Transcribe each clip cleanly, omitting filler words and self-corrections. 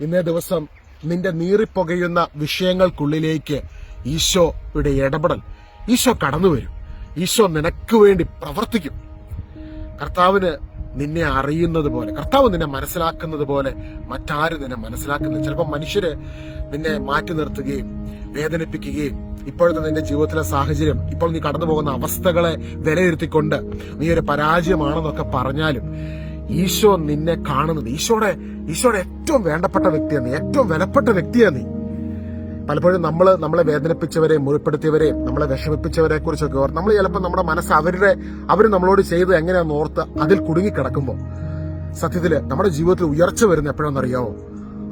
ഇന്നേ ദിവസം നിന്റെ നീറിപ്പുകയുന്ന വിഷയങ്ങൾക്കുള്ളിലേക്ക് ഈശോയുടെ ഇടപെടൽ, ഈശോ കടന്നു വരും. ഈശോ നിനക്ക് വേണ്ടി പ്രവർത്തിക്കും. കർത്താവിന് നിന്നെ അറിയുന്നത് പോലെ, കർത്താവ് നിന്നെ മനസ്സിലാക്കുന്നത് പോലെ മറ്റാരും നിന്നെ മനസ്സിലാക്കുന്നില്ല. ചിലപ്പോൾ മനുഷ്യര് നിന്നെ മാറ്റി നിർത്തുകയും വേദനിപ്പിക്കുകയും ഇപ്പോഴത്തെ നിന്റെ ജീവിതത്തിലെ സാഹചര്യം, ഇപ്പോൾ നീ കടന്നു പോകുന്ന അവസ്ഥകളെ വിലയിരുത്തിക്കൊണ്ട് നീ ഒരു പരാജയമാണെന്നൊക്കെ പറഞ്ഞാലും ഈശോ നിന്നെ കാണുന്നത്, ഈശോയുടെ ഏറ്റവും വേണ്ടപ്പെട്ട വ്യക്തിയാണ് നീ, ഏറ്റവും വിലപ്പെട്ട വ്യക്തിയാണ് നീ. പലപ്പോഴും നമ്മളെ വേദനിപ്പിച്ചവരെയും മുറിപ്പെടുത്തിയവരെയും നമ്മളെ വിഷമിപ്പിച്ചവരെ കുറിച്ചൊക്കെ ഓർത്ത് നമ്മൾ ചിലപ്പോൾ നമ്മുടെ മനസ്സ് അവർ നമ്മളോട് ചെയ്ത് എങ്ങനെയാണെന്ന് ഓർത്ത് അതിൽ കുടുങ്ങിക്കിടക്കുമ്പോൾ സത്യത്തില് നമ്മുടെ ജീവിതത്തിൽ ഉയർച്ച വരുന്ന എപ്പോഴാണെന്നറിയാവോ?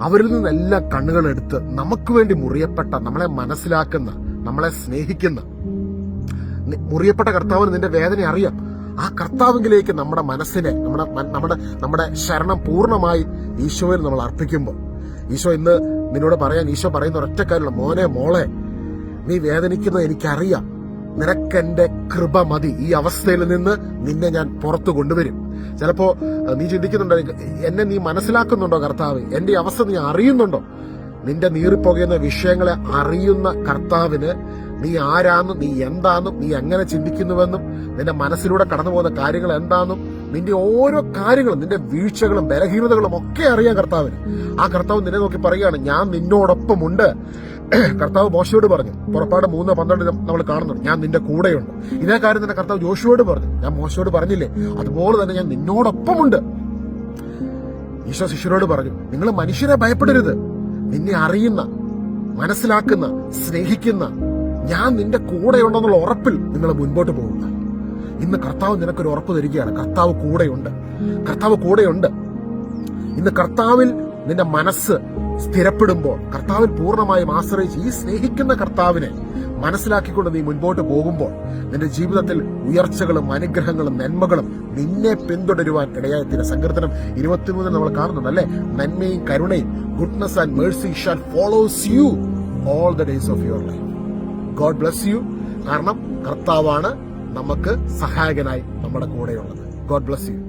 അവരിൽ നിന്നെല്ലാം കണ്ണുകളെടുത്ത് നമുക്ക് വേണ്ടി മുറിയപ്പെട്ട, നമ്മളെ മനസ്സിലാക്കുന്ന, നമ്മളെ സ്നേഹിക്കുന്ന മുറിയപ്പെട്ട കർത്താവിന് നിന്റെ വേദന അറിയാം. ആ കർത്താവിലേക്ക് നമ്മുടെ മനസ്സിനെ, നമ്മുടെ ശരണം പൂർണ്ണമായി ഈശോയിൽ നമ്മൾ അർപ്പിക്കുമ്പോൾ, ഈശോ ഇന്ന് നിന്നോട് പറയാൻ ഈശോ പറയുന്ന ഒരൊറ്റ കാര്യമുള്ള, മോനെ മോളെ, നീ വേദനിക്കുന്നത് എനിക്കറിയാം, നിനക്കെന്റെ കൃപ മതി. ഈ അവസ്ഥയിൽ നിന്ന് നിന്നെ ഞാൻ പുറത്തു കൊണ്ടുവരും. ചിലപ്പോ നീ ചിന്തിക്കുന്നുണ്ടോ, എന്നെ നീ മനസ്സിലാക്കുന്നുണ്ടോ കർത്താവ്? എന്റെ അവസ്ഥ നീ അറിയുന്നുണ്ടോ? നിന്റെ നീറിപ്പോകുന്ന വിഷയങ്ങളെ അറിയുന്ന കർത്താവിന് നീ ആരാന്നും, നീ എന്താന്നും, നീ എങ്ങനെ ചിന്തിക്കുന്നുവെന്നും, നിന്റെ മനസ്സിലൂടെ കടന്നു പോകുന്ന കാര്യങ്ങൾ എന്താന്നും, നിന്റെ ഓരോ കാര്യങ്ങളും, നിന്റെ വീഴ്ചകളും ബലഹീനതകളും ഒക്കെ അറിയാം കർത്താവിന്. ആ കർത്താവ് നിന്നെ നോക്കി പറയുകയാണ്, ഞാൻ നിന്നോടൊപ്പമുണ്ട്. കർത്താവ് മോശയോട് പറഞ്ഞു, പുറപ്പാട് 3:12 നമ്മൾ കാണുന്നുണ്ട്, ഞാൻ നിന്റെ കൂടെയുണ്ട്. ഇതേ കാര്യം തന്നെ കർത്താവ് ജോഷുവോട് പറഞ്ഞു, ഞാൻ മോശയോട് പറഞ്ഞില്ലേ, അതുപോലെ തന്നെ ഞാൻ നിന്നോടൊപ്പമുണ്ട്. ഈശോ ശിഷ്യരോട് പറഞ്ഞു, നിങ്ങൾ മനുഷ്യരെ ഭയപ്പെടരുത്, നിന്നെ അറിയുന്ന, മനസ്സിലാക്കുന്ന, സ്നേഹിക്കുന്ന ഞാൻ നിന്റെ കൂടെയുണ്ടെന്നുള്ള ഉറപ്പിൽ നിങ്ങൾ മുൻപോട്ട് പോകുക. ഇന്ന് കർത്താവ് നിനക്കൊരു ഉറപ്പ് തരികയാണ്, കർത്താവ് കൂടെയുണ്ട്. ഇന്ന് കർത്താവിൽ നിന്റെ മനസ്സ് സ്ഥിരപ്പെടുമ്പോൾ, കർത്താവിൽ പൂർണ്ണമായും ആശ്രയിച്ച് ഈ സ്നേഹിക്കുന്ന കർത്താവിനെ മനസ്സിലാക്കിക്കൊണ്ട് നീ മുൻപോട്ട് പോകുമ്പോൾ നിന്റെ ജീവിതത്തിൽ ഉയർച്ചകളും അനുഗ്രഹങ്ങളും നന്മകളും നിന്നെ പിന്തുടരുവാൻ ഇടയായിത്തീരും. സങ്കീർത്തനം 23 നമ്മൾ കാണുന്നുണ്ട് അല്ലെ, നന്മയും കരുണയും, goodness and Mercy shall follows you all the days of your life. God bless you. കാരണം കർത്താവാണ് നമുക്ക് സഹായകനായി നമ്മുടെ കൂടെയുള്ളത്. God bless you.